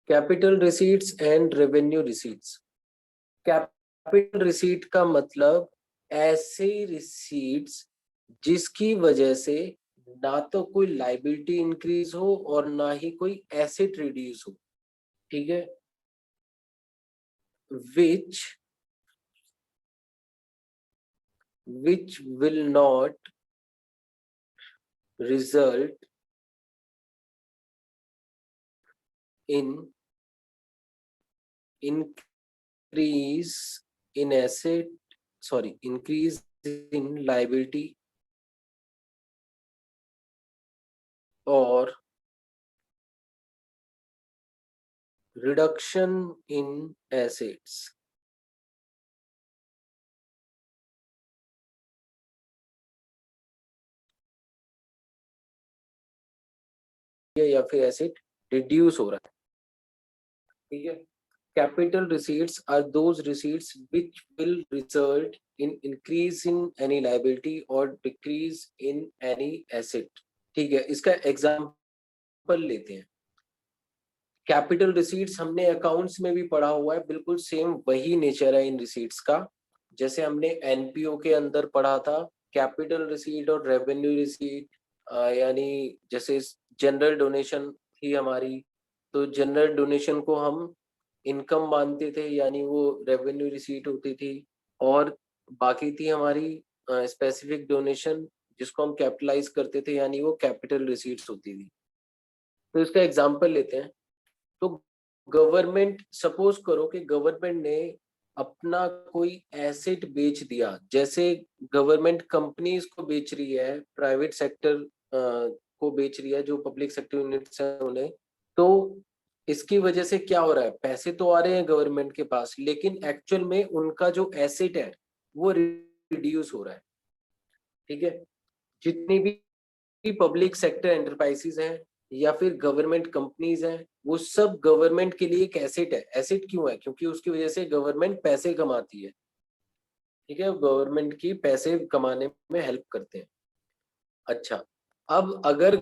Capital receipts and revenue receipts. Capital receipt का मतलब ऐसे रिसीट्स जिसकी वजह से ना तो कोई लाइबिलिटी इंक्रीज हो और ना ही कोई एसेट रिड्यूस हो, ठीक है, which will not result in increase in asset, sorry, increase in liability or reduction in assets, या फिर एसेट रिड्यूस हो रहा है, ठीक है। Capital receipts are those receipts which will result in increase in any liability or decrease in any asset, ठीक है। इसका एग्जाम्पल लेते हैं। कैपिटल रिसीट्स हमने अकाउंट्स में भी पढ़ा हुआ है, बिल्कुल सेम वही नेचर है इन रिसीट्स का, जैसे हमने एनपीओ के अंदर पढ़ा था। कैपिटल रिसीट और रेवेन्यू रिसीट, यानी जैसे जनरल डोनेशन थी हमारी, तो जनरल डोनेशन को हम इनकम मानते थे, यानी वो रेवेन्यू रिसीट होती थी। और बाकी थी हमारी स्पेसिफिक डोनेशन, जिसको हम कैपिटलाइज करते थे, यानी वो कैपिटल रिसीट्स होती थी। तो इसका एग्जांपल लेते हैं। तो गवर्नमेंट, सपोज करो कि गवर्नमेंट ने अपना कोई एसेट बेच दिया, जैसे गवर्नमेंट कंपनीज को बेच रही है, प्राइवेट सेक्टर को बेच रही है, जो पब्लिक सेक्टर यूनिट्स है उन्हें। तो इसकी वजह से क्या हो रहा है, पैसे तो आ रहे हैं गवर्नमेंट के पास, लेकिन एक्चुअल में उनका जो एसेट है वो रिड्यूस हो रहा है, ठीक है। जितनी भी पब्लिक सेक्टर एंटरप्राइजेस हैं या फिर गवर्नमेंट कंपनीज हैं, वो सब गवर्नमेंट के लिए एक एसेट है। एसेट क्यों है? क्योंकि उसकी वजह से गवर्नमेंट पैसे कमाती है, ठीक है, गवर्नमेंट की पैसे कमाने में हेल्प करते हैं। अच्छा, अब अगर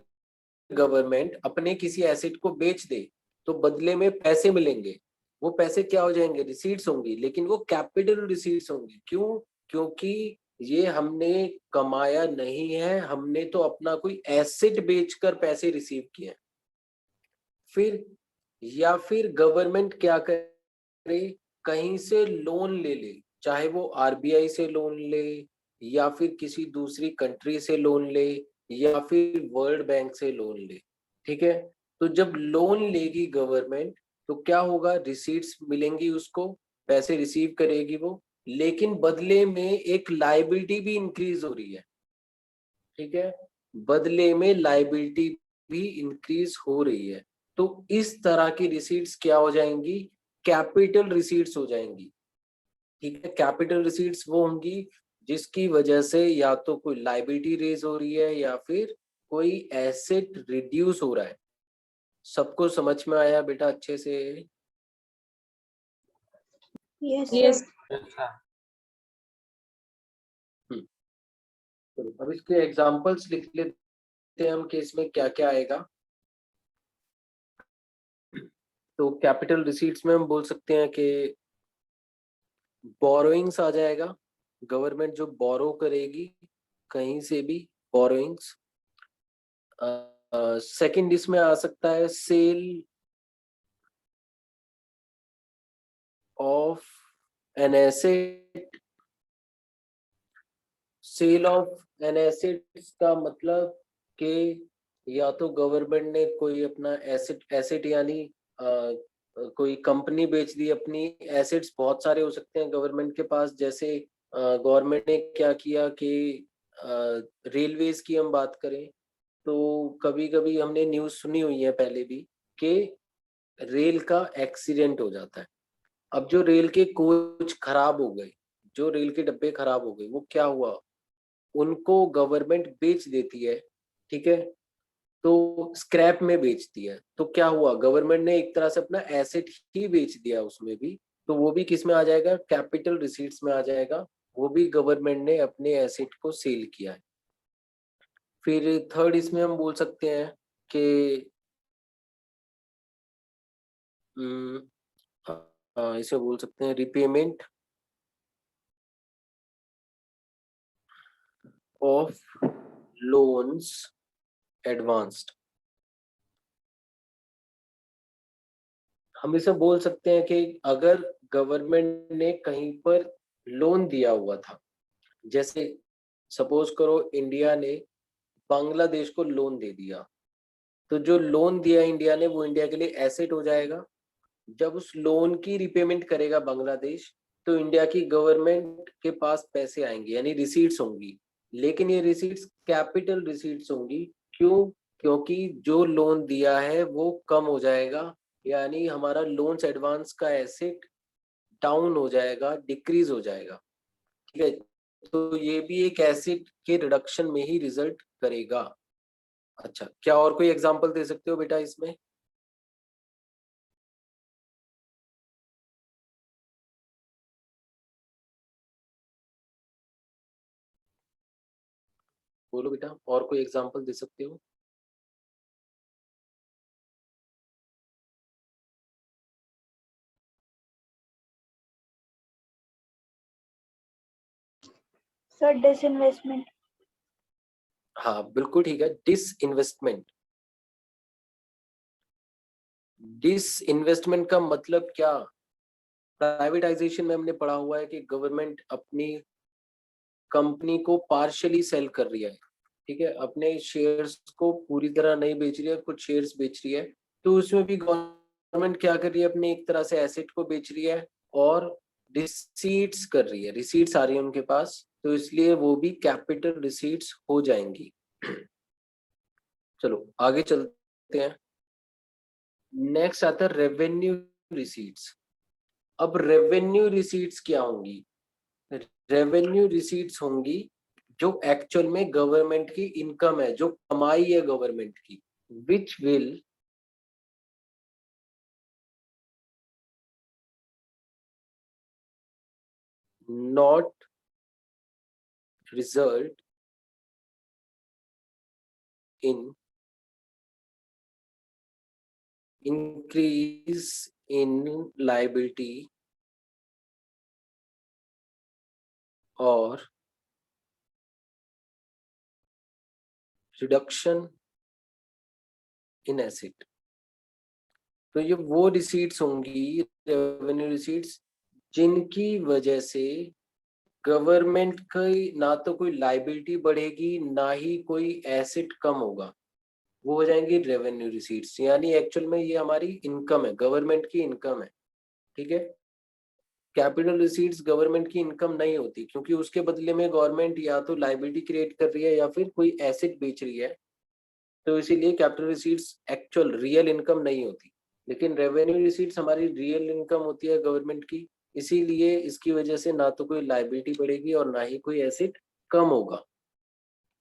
गवर्नमेंट अपने किसी एसेट को बेच दे तो बदले में पैसे मिलेंगे। वो पैसे क्या हो जाएंगे? रिसीट्स होंगी, लेकिन वो कैपिटल रिसीट्स होंगी। क्यों? क्योंकि ये हमने कमाया नहीं है, हमने तो अपना कोई एसेट बेचकर पैसे रिसीव किए। फिर या फिर गवर्नमेंट क्या करे, कहीं से लोन ले ले, चाहे वो आरबीआई से लोन ले या फिर किसी दूसरी कंट्री से लोन ले या फिर वर्ल्ड बैंक से लोन ले, ठीक है। तो जब लोन लेगी गवर्नमेंट तो क्या होगा? रिसीट्स मिलेंगी उसको, पैसे रिसीव करेगी वो, लेकिन बदले में एक लाइबिलिटी भी इंक्रीज हो रही है, ठीक है, बदले में लाइबिलिटी भी इंक्रीज हो रही है। तो इस तरह की रिसीट्स क्या हो जाएंगी? कैपिटल रिसीट्स हो जाएंगी, ठीक है। कैपिटल रिसीट्स वो होंगी जिसकी वजह से या तो कोई लाइबिलिटी रेज हो रही है या फिर कोई एसेट रिड्यूस हो रहा है। सबको समझ में आया बेटा अच्छे से? Yes yes sir. अच्छा, चलो, अब इसके एग्जांपल्स लिख लेते हैं हम कि इसमें क्या क्या आएगा। तो कैपिटल रिसीट्स में हम बोल सकते हैं कि बोरोइंग्स आ जाएगा, गवर्नमेंट जो बोरो करेगी कहीं से भी, बोरोइंग्स। सेकंड इसमें आ सकता है sale of an asset. Sale of an asset का मतलब कि या तो गवर्नमेंट ने कोई अपना एसेट, एसेट यानी कोई कंपनी बेच दी अपनी। एसेट्स बहुत सारे हो सकते हैं गवर्नमेंट के पास, जैसे गवर्नमेंट ने क्या किया कि रेलवेज की हम बात करें तो कभी कभी हमने न्यूज सुनी हुई है पहले भी कि रेल का एक्सीडेंट हो जाता है। अब जो रेल के कोच खराब हो गए, जो रेल के डब्बे खराब हो गए, वो क्या हुआ, उनको गवर्नमेंट बेच देती है, ठीक है, तो स्क्रैप में बेचती है। तो क्या हुआ, गवर्नमेंट ने एक तरह से अपना एसेट ही बेच दिया उसमें भी, तो वो भी किस में आ जाएगा? कैपिटल रिसीट्स में आ जाएगा। वो भी गवर्नमेंट ने अपने एसेट को सेल किया है। फिर थर्ड इसमें हम बोल सकते हैं कि इसे बोल सकते हैं रिपेमेंट ऑफ लोन्स एडवांस्ड। हम इसे बोल सकते हैं कि अगर गवर्नमेंट ने कहीं पर लोन दिया हुआ था, जैसे सपोज करो इंडिया ने बांग्लादेश को लोन दे दिया, तो जो लोन दिया इंडिया ने वो इंडिया के लिए एसेट हो जाएगा। जब उस लोन की रिपेमेंट करेगा बांग्लादेश, तो इंडिया की गवर्नमेंट के पास पैसे आएंगे, यानी रिसीट्स होंगी। लेकिन ये रिसीट्स कैपिटल रिसीट्स होंगी। क्यों? क्योंकि जो लोन दिया है वो कम हो जाएगा, यानी हमारा लोन्स एडवांस का एसेट डाउन हो जाएगा, डिक्रीज हो जाएगा। ठीक है, तो ये भी एक एसेट के रिडक्शन में ही रिजल्ट करेगा। अच्छा, क्या और कोई एग्जांपल दे सकते हो बेटा इसमें? बोलो बेटा, और कोई एग्जांपल दे सकते हो? Sir disinvestment. हाँ बिल्कुल ठीक है, डिसइन्वेस्टमेंट। डिसइन्वेस्टमेंट का मतलब क्या? प्राइवेटाइजेशन में हमने पढ़ा हुआ है कि गवर्नमेंट अपनी कंपनी को पार्शियली सेल कर रही है। ठीक है, अपने शेयर्स को पूरी तरह नहीं बेच रही है, कुछ शेयर्स बेच रही है। तो उसमें भी गवर्नमेंट क्या कर रही है, अपने एक तरह से एसेट को बेच रही है और रिसीट्स कर रही है, रिसीट्स आ रही है उनके पास, तो इसलिए वो भी कैपिटल रिसीट्स हो जाएंगी। चलो आगे चलते हैं। नेक्स्ट आता है रेवेन्यू रिसीट्स। अब रेवेन्यू रिसीट्स क्या होंगी? रेवेन्यू रिसीट्स होंगी जो एक्चुअल में गवर्नमेंट की इनकम है, जो कमाई है गवर्नमेंट की, which will not result in increase in liability और रिडक्शन इन एसेट। तो ये वो रिसीट्स होंगी, रेवेन्यू रिसीट्स, जिनकी वजह से गवर्नमेंट की ना तो कोई लाइबिलिटी बढ़ेगी, ना ही कोई एसेट कम होगा। वो हो जाएंगी रेवेन्यू रिसीट्स, यानी एक्चुअल में ये हमारी इनकम है, गवर्नमेंट की इनकम है। ठीक है, कैपिटल रिसीट्स गवर्नमेंट की इनकम नहीं होती, क्योंकि उसके बदले में गवर्नमेंट या तो लाइबिलिटी क्रिएट कर रही है या फिर कोई एसेट बेच रही है। तो इसीलिए capital receipts actual real income नहीं होती। लेकिन रेवेन्यू रिसीट्स हमारी रियल इनकम होती है गवर्नमेंट की, इसीलिए इसकी वजह से ना तो कोई लाइबिलिटी बढ़ेगी और ना ही कोई एसेट कम होगा।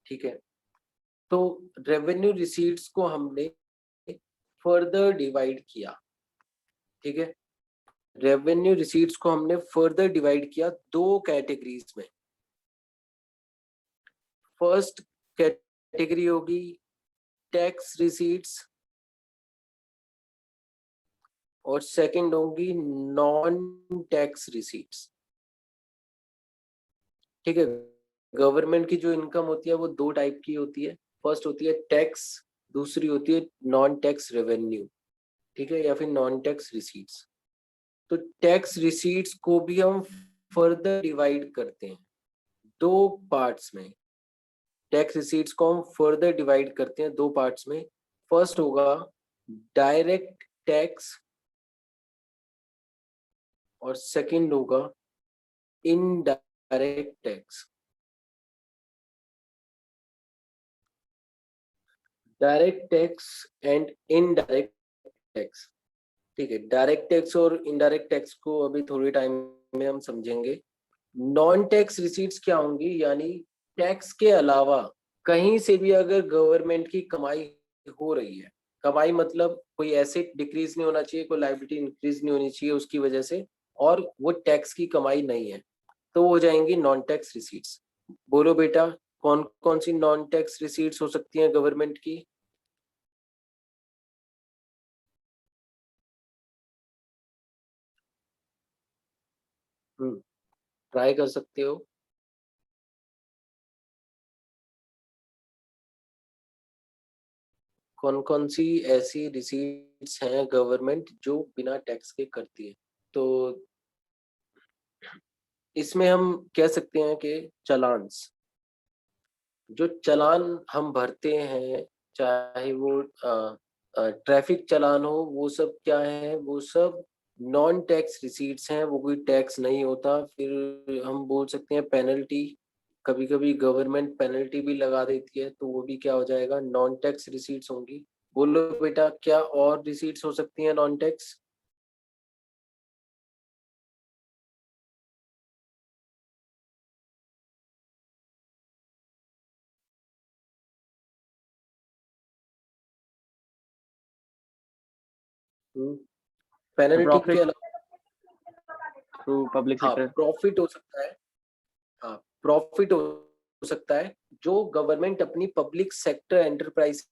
ठीक है, तो रेवेन्यू रिसीट्स को हमने फर्दर डिवाइड किया। ठीक है, रेवेन्यू रिसीट्स को हमने फर्दर डिवाइड किया दो कैटेगरीज में। फर्स्ट कैटेगरी होगी टैक्स रिसीट्स और सेकंड होगी नॉन टैक्स रिसीट्स। ठीक है, गवर्नमेंट की जो इनकम होती है वो दो टाइप की होती है। फर्स्ट होती है टैक्स, दूसरी होती है नॉन टैक्स रेवेन्यू। ठीक है, या फिर नॉन टैक्स रिसीट्स। तो टैक्स रिसीट्स को भी हम फर्दर डिवाइड करते हैं दो पार्ट्स में। टैक्स रिसीट्स को हम फर्दर डिवाइड करते हैं दो पार्ट्स में। फर्स्ट होगा डायरेक्ट टैक्स और सेकंड होगा indirect tax. Direct tax and indirect tax. ठीक है, डायरेक्ट टैक्स और इनडायरेक्ट टैक्स को अभी थोड़ी टाइम में हम समझेंगे। नॉन टैक्स रिसीट्स क्या होंगी, यानी टैक्स के अलावा कहीं से भी अगर गवर्नमेंट की कमाई हो रही है, कमाई मतलब कोई एसेट डिक्रीज नहीं होना चाहिए, कोई लायबिलिटी इंक्रीज नहीं होनी चाहिए उसकी वजह से, और वो टैक्स की कमाई नहीं है, तो हो जाएंगी नॉन टैक्स रिसीट्स। बोलो बेटा, कौन कौन सी नॉन टैक्स रिसीट्स हो सकती हैं गवर्नमेंट की? ट्राई कर सकते हो। कौन कौन सी ऐसी रिसीट्स हैं गवर्नमेंट जो बिना टैक्स के करती है? तो इसमें हम कह सकते हैं कि चालान्स, जो चालान हम भरते हैं, चाहे वो ट्रैफिक चालान हो, वो सब क्या है, वो सब नॉन टैक्स रिसीट्स हैं, वो कोई टैक्स नहीं होता। फिर हम बोल सकते हैं पेनल्टी, कभी कभी गवर्नमेंट पेनल्टी भी लगा देती है, तो वो भी क्या हो जाएगा, नॉन टैक्स रिसीट्स होंगी। बोलो बेटा, क्या और रिसीट्स हो सकती हैं नॉन टैक्स? पेनल्टी के प्रॉफिट अलावा टू पब्लिक हाँ, सेक्टर। प्रॉफिट हो सकता है। हाँ, प्रॉफिट हो सकता है जो गवर्नमेंट अपनी पब्लिक सेक्टर एंटरप्राइज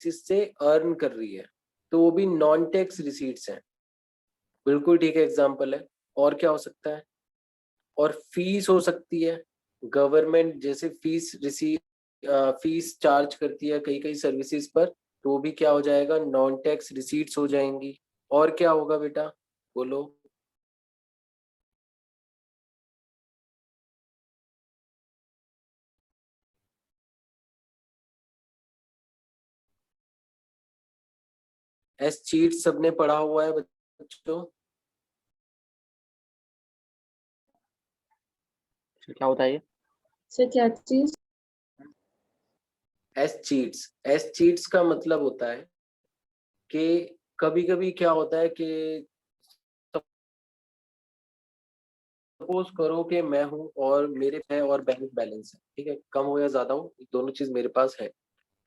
से अर्न कर रही है, तो वो भी नॉन टैक्स रिसीट्स हैं। बिल्कुल ठीक है, एग्जांपल है। और क्या हो सकता है? और फीस हो सकती है। गवर्नमेंट जैसे फीस चार्ज करती है कई कई सर्विसेज पर, तो वो भी क्या हो जाएगा, नॉन टैक्स रिसीट्स हो जाएंगी। और क्या होगा बेटा, बोलो। एस चीट सबने पढ़ा हुआ है बच्चों? क्या होता है ये? सर क्या चीज? एस चीट्स का मतलब होता है कि कभी कभी क्या होता है कि सपोज करो कि मैं हूं और मेरे है और बैंक बैलेंस है, ठीक है, कम हो या ज्यादा हो, दोनों चीज मेरे पास है।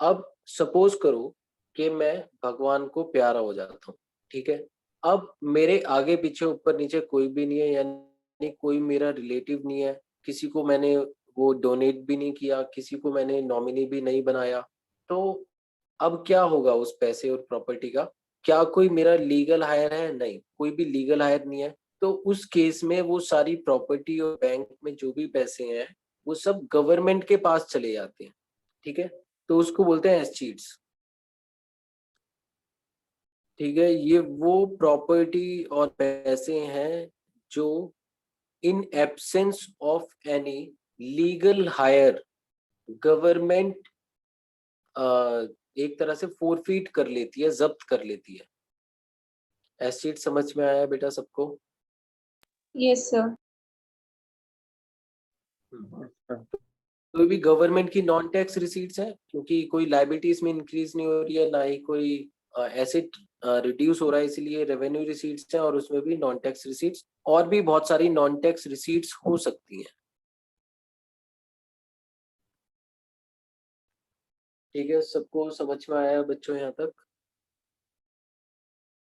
अब सपोज करो कि मैं भगवान को प्यारा हो जाता हूँ, ठीक है। अब मेरे आगे पीछे ऊपर नीचे कोई भी नहीं है, यानी कोई मेरा रिलेटिव नहीं है, किसी को मैंने वो डोनेट भी नहीं किया, किसी को मैंने नॉमिनी भी नहीं बनाया। तो अब क्या होगा उस पैसे और प्रॉपर्टी का? क्या कोई मेरा लीगल हायर है? नहीं, कोई भी लीगल हायर नहीं है। तो उस केस में वो सारी प्रॉपर्टी और बैंक में जो भी पैसे हैं, वो सब गवर्नमेंट के पास चले जाते हैं, ठीक है। तो उसको बोलते हैं एस्चीट्स, ठीक है। ये वो प्रॉपर्टी और पैसे हैं जो in absence of any legal higher government एक तरह से फोरफीट कर लेती है, जब्त कर लेती है। एस्चीट समझ में आया बेटा सबको? Yes sir. कोई भी गवर्नमेंट की नॉन टैक्स रिसीट्स है, क्योंकि कोई लाइबिलिटीज में इंक्रीज नहीं हो रही है, ना ही कोई एसेट रिड्यूस हो रहा है, इसलिए रेवेन्यू रिसीट्स हैं, और उसमें भी नॉन टैक्स रिसीट्स और भी बहुत सारी नॉन टैक्स रिसीट्स हो सकती हैं। ठीक है, सबको समझ में आया बच्चों यहाँ तक?